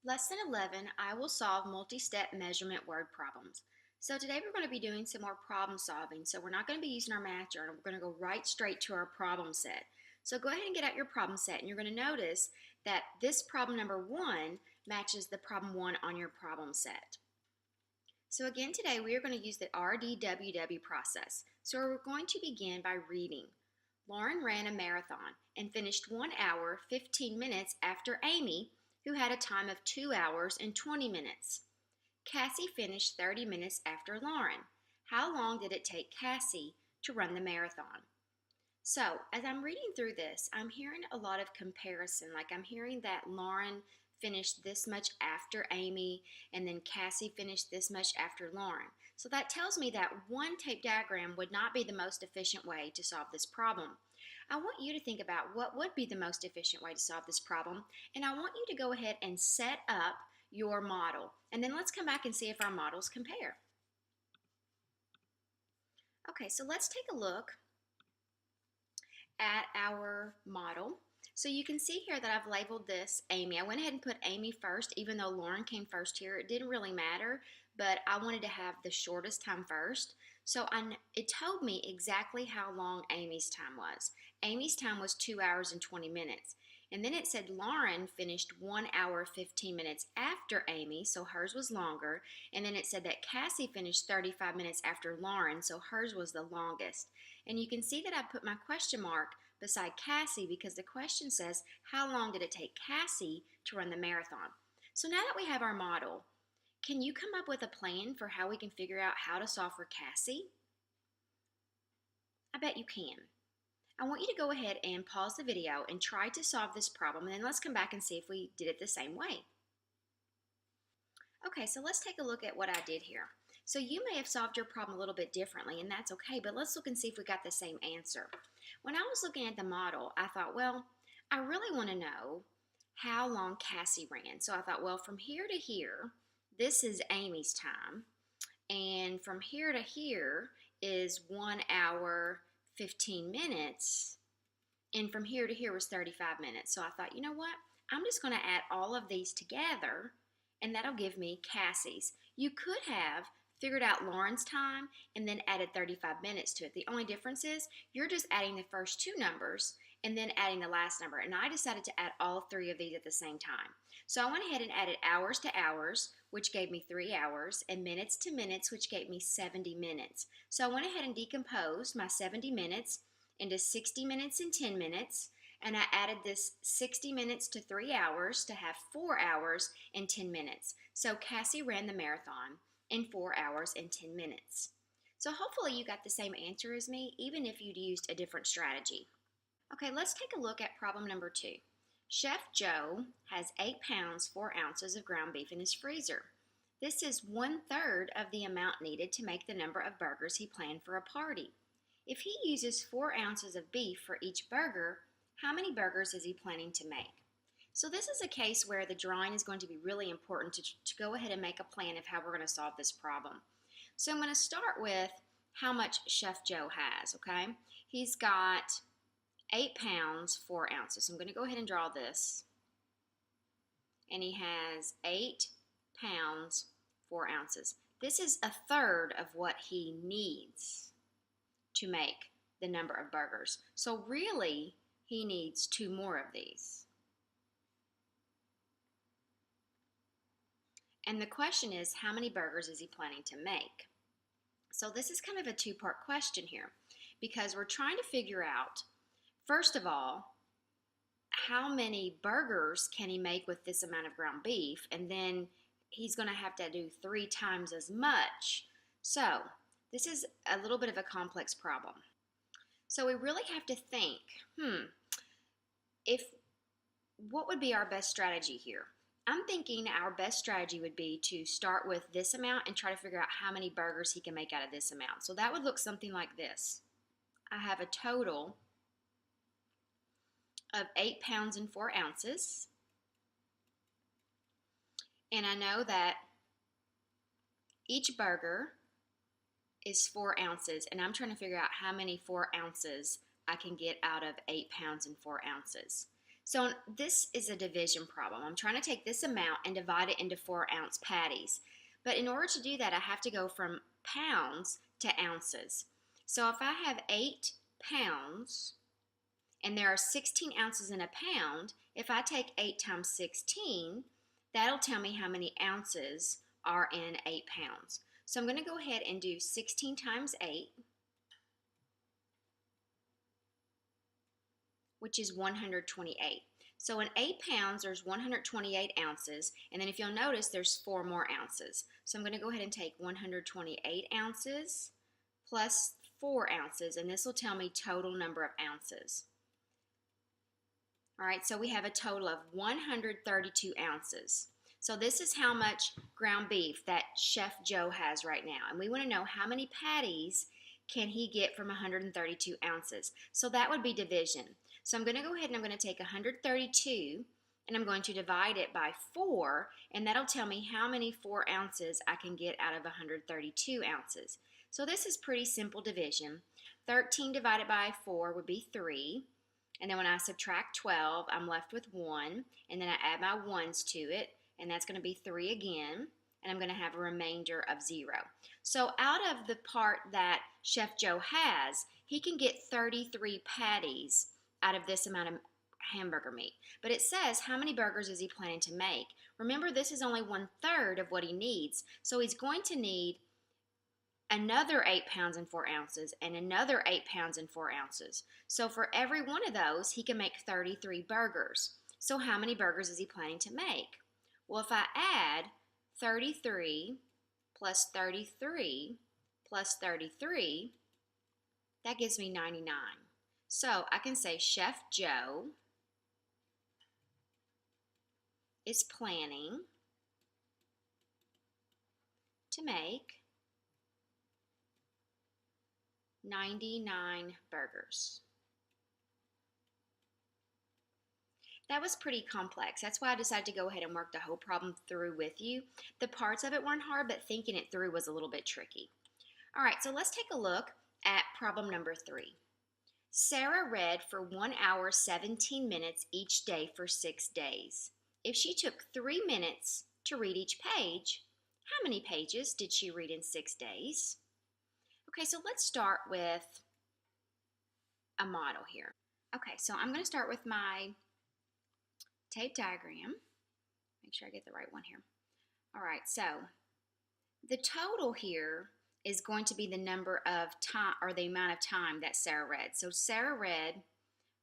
Lesson 11, I will solve multi-step measurement word problems. So today we're going to be doing some more problem solving. So we're not going to be using our math journal. We're going to go right straight to our problem set. So go ahead and get out your problem set and you're going to notice that this problem number 1 matches the problem 1 on your problem set. So again today we are going to use the RDWW process. So we're going to begin by reading. Lauren ran a marathon and finished 1 hour 15 minutes after Amy, who had a time of 2 hours and 20 minutes. Cassie finished 30 minutes after Lauren. How long did it take Cassie to run the marathon? So, as I'm reading through this, I'm hearing a lot of comparison. Like I'm hearing that Lauren finished this much after Amy, and then Cassie finished this much after Lauren. So that tells me that one tape diagram would not be the most efficient way to solve this problem. I want you to think about what would be the most efficient way to solve this problem, and I want you to go ahead and set up your model. And then let's come back and see if our models compare. Okay, so let's take a look at our model. So you can see here that I've labeled this Amy. I went ahead and put Amy first, even though Lauren came first here. It didn't really matter, but I wanted to have the shortest time first. So it told me exactly how long Amy's time was. Amy's time was 2 hours and 20 minutes. And then it said Lauren finished 1 hour 15 minutes after Amy, so hers was longer. And then it said that Cassie finished 35 minutes after Lauren, so hers was the longest. And you can see that I put my question mark beside Cassie because the question says, how long did it take Cassie to run the marathon? So now that we have our model, can you come up with a plan for how we can figure out how to solve for Cassie? I bet you can. I want you to go ahead and pause the video and try to solve this problem, and then let's come back and see if we did it the same way. Okay, so let's take a look at what I did here. So you may have solved your problem a little bit differently, and that's okay, but let's look and see if we got the same answer. When I was looking at the model, I thought, well, I really want to know how long Cassie ran. So I thought, well, from here to here, this is Amy's time, and from here to here is 1 hour 15 minutes, and from here to here was 35 minutes. So I thought, you know what? I'm just going to add all of these together, and that'll give me Cassie's. You could have figured out Lauren's time and then added 35 minutes to it. The only difference is you're just adding the first two numbers and then adding the last number. And I decided to add all three of these at the same time. So I went ahead and added hours to hours, which gave me 3 hours, and minutes to minutes, which gave me 70 minutes. So I went ahead and decomposed my 70 minutes into 60 minutes and 10 minutes, and I added this 60 minutes to 3 hours to have 4 hours and 10 minutes. So Cassie ran the marathon in 4 hours and 10 minutes. So hopefully you got the same answer as me, even if you'd used a different strategy. Okay, let's take a look at problem number 2. Chef Joe has 8 pounds 4 ounces of ground beef in his freezer. This is 1/3 of the amount needed to make the number of burgers he planned for a party. If he uses 4 ounces of beef for each burger, how many burgers is he planning to make? So this is a case where the drawing is going to be really important to go ahead and make a plan of how we're going to solve this problem. So I'm going to start with how much Chef Joe has, okay? He's got 8 pounds, 4 ounces. So I'm going to go ahead and draw this. And he has 8 pounds, 4 ounces. This is 1/3 of what he needs to make the number of burgers. So really, he needs 2 more of these. And the question is, how many burgers is he planning to make? So this is kind of a two-part question here because we're trying to figure out, first of all, how many burgers can he make with this amount of ground beef? And then he's going to have to do 3 times as much. So this is a little bit of a complex problem. So we really have to think, what would be our best strategy here? I'm thinking our best strategy would be to start with this amount and try to figure out how many burgers he can make out of this amount. So that would look something like this. I have a total of 8 pounds and 4 ounces. And I know that each burger is 4 ounces, and I'm trying to figure out how many 4 ounces I can get out of 8 pounds and 4 ounces. So this is a division problem. I'm trying to take this amount and divide it into 4-ounce patties. But in order to do that, I have to go from pounds to ounces. So if I have 8 pounds and there are 16 ounces in a pound, if I take 8 times 16, that'll tell me how many ounces are in 8 pounds. So I'm going to go ahead and do 16 times 8, which is 128. So in 8 pounds, there's 128 ounces, and then if you'll notice, there's 4 more ounces. So I'm going to go ahead and take 128 ounces plus 4 ounces, and this will tell me total number of ounces. All right, so we have a total of 132 ounces. So this is how much ground beef that Chef Joe has right now, and we want to know how many patties can he get from 132 ounces. So that would be division. So I'm going to go ahead and I'm going to take 132 and I'm going to divide it by 4, and that'll tell me how many 4 ounces I can get out of 132 ounces. So this is pretty simple division. 13 divided by 4 would be 3. And then when I subtract 12, I'm left with 1. And then I add my 1s to it, and that's going to be 3 again. And I'm going to have a remainder of 0. So out of the part that Chef Joe has, he can get 33 patties out of this amount of hamburger meat. But it says how many burgers is he planning to make. Remember, this is only 1/3 of what he needs. So he's going to need another 8 pounds and 4 ounces and another 8 pounds and 4 ounces. So for every one of those, he can make 33 burgers. So how many burgers is he planning to make? Well, if I add 33 plus 33 plus 33, that gives me 99. So I can say Chef Joe is planning to make 99 burgers. That was pretty complex. That's why I decided to go ahead and work the whole problem through with you. The parts of it weren't hard, but thinking it through was a little bit tricky. All right, so let's take a look at problem number 3. Sarah read for 1 hour 17 minutes each day for 6 days. If she took 3 minutes to read each page, how many pages did she read in 6 days? Okay, so let's start with a model here. Okay, so I'm going to start with my tape diagram. Make sure I get the right one here. All right, so the total here is going to be the number of time, or the amount of time that Sarah read. So Sarah read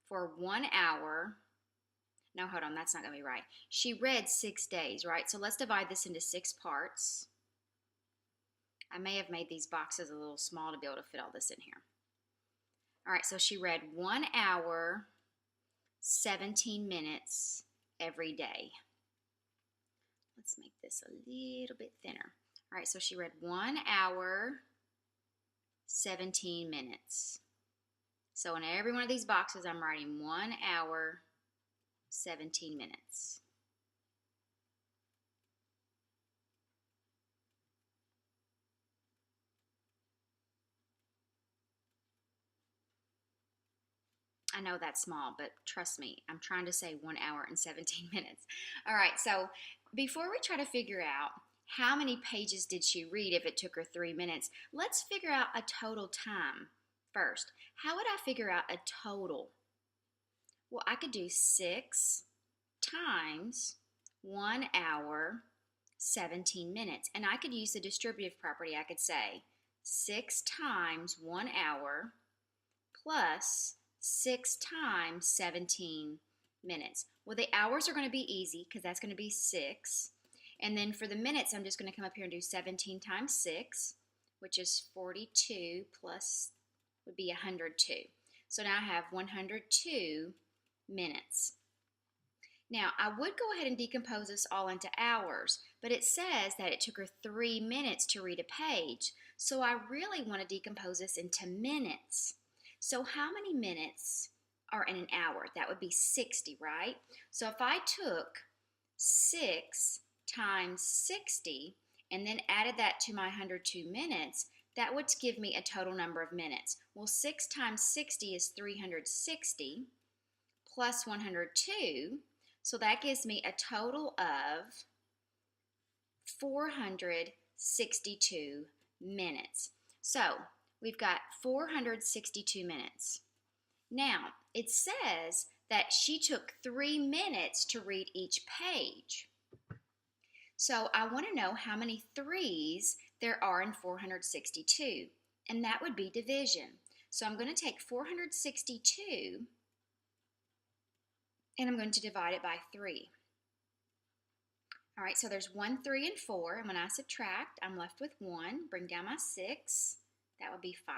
for 1 hour. No, hold on, that's not going to be right. She read 6 days, right? So let's divide this into 6 parts. I may have made these boxes a little small to be able to fit all this in here. All right, so she read 1 hour, 17 minutes every day. Let's make this a little bit thinner. All right, so she read 1 hour, 17 minutes. So in every one of these boxes, I'm writing 1 hour, 17 minutes. I know that's small, but trust me, I'm trying to say 1 hour and 17 minutes. All right, so before we try to figure out how many pages did she read if it took her 3 minutes, let's figure out a total time first. How would I figure out a total? Well, I could do 6 times 1 hour, 17 minutes. And I could use the distributive property. I could say 6 times 1 hour plus 6 times 17 minutes. Well, the hours are going to be easy because that's going to be 6. And then for the minutes, I'm just going to come up here and do 17 times 6, which is 42 plus would be 102. So now I have 102 minutes. Now, I would go ahead and decompose this all into hours, but it says that it took her 3 minutes to read a page. So I really want to decompose this into minutes. So how many minutes are in an hour? That would be 60, right? So if I took 6 times 60 and then added that to my 102 minutes, that would give me a total number of minutes. Well, 6 times 60 is 360, plus 102. So that gives me a total of 462 minutes. So we've got 462 minutes. Now, it says that she took 3 minutes to read each page. So I want to know how many threes there are in 462, and that would be division. So I'm going to take 462 and I'm going to divide it by 3. All right, so there's 1, 3, and 4, and when I subtract, I'm left with 1. Bring down my 6. That would be 5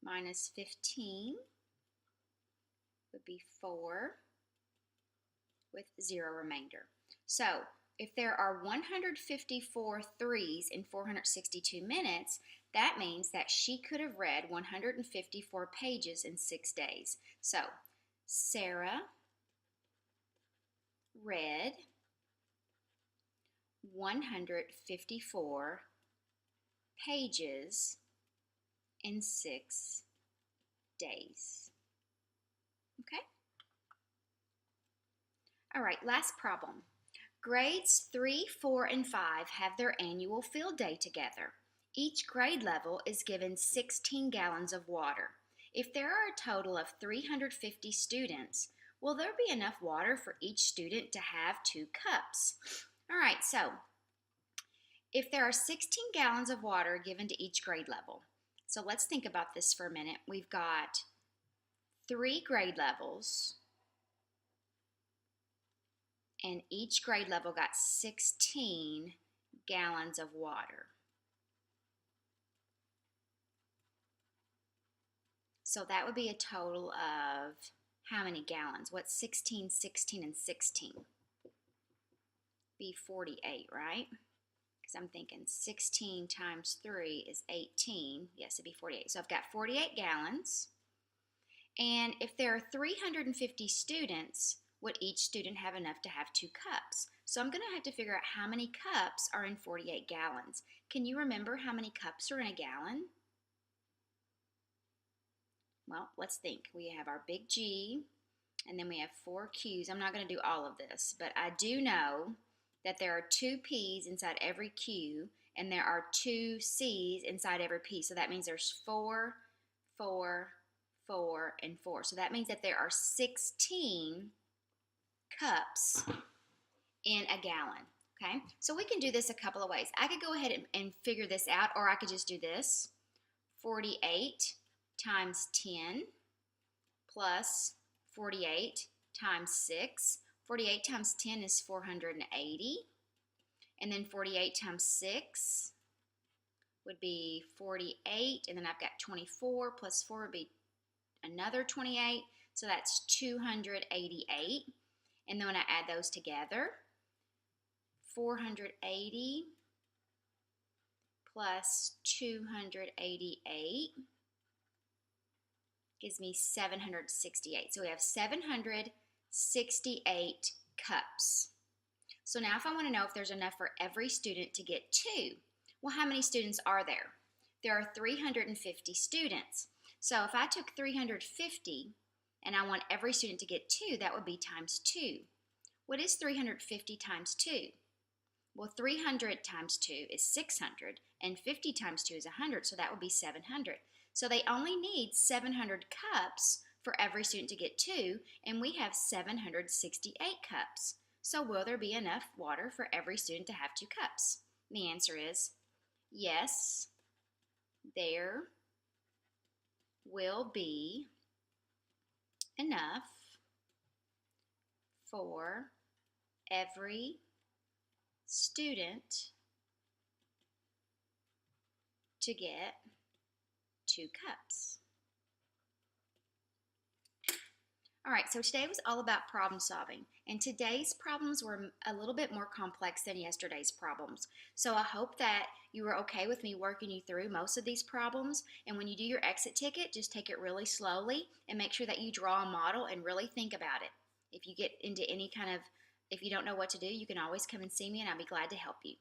minus 15 would be 4 with 0 remainder. So if there are 154 threes in 462 minutes, that means that she could have read 154 pages in 6 days. So Sarah read 154 pages in 6 days. Okay? All right, last problem. Grades 3, 4, and 5 have their annual field day together. Each grade level is given 16 gallons of water. If there are a total of 350 students, will there be enough water for each student to have 2 cups? All right, so if there are 16 gallons of water given to each grade level, so let's think about this for a minute. We've got 3 grade levels, and each grade level got 16 gallons of water. So that would be a total of how many gallons? What's 16, 16, and 16? Be 48, right? Because I'm thinking 16 times 3 is 18. Yes, it'd be 48. So I've got 48 gallons. And if there are 350 students, would each student have enough to have 2 cups? So I'm going to have to figure out how many cups are in 48 gallons. Can you remember how many cups are in a gallon? Well, let's think. We have our big G, and then we have 4 Q's. I'm not going to do all of this, but I do know that there are 2 P's inside every Q, and there are 2 C's inside every P. So that means there's 4, 4, 4, and 4. So that means that there are 16 cups in a gallon. Okay, so we can do this a couple of ways. I could go ahead and figure this out, or I could just do this. 48 times 10 plus 48 times 6. 48 times 10 is 480. And then 48 times 6 would be 48. And then I've got 24 plus 4 would be another 28. So that's 288. And then when I add those together, 480 plus 288 gives me 768. So we have 768 cups. So now if I want to know if there's enough for every student to get 2, well, how many students are there? There are 350 students. So if I took 350 and I want every student to get 2, that would be times 2. What is 350 times 2? Well, 300 times 2 is 600, and 50 times 2 is 100, so that would be 700. So they only need 700 cups for every student to get 2, and we have 768 cups. So will there be enough water for every student to have 2 cups? The answer is yes, there will be enough for every student to get 2 cups. All right, so today was all about problem solving, and today's problems were a little bit more complex than yesterday's problems. So I hope that you were okay with me working you through most of these problems, and when you do your exit ticket, just take it really slowly and make sure that you draw a model and really think about it. If you get into any kind of, if you don't know what to do, you can always come and see me and I'll be glad to help you.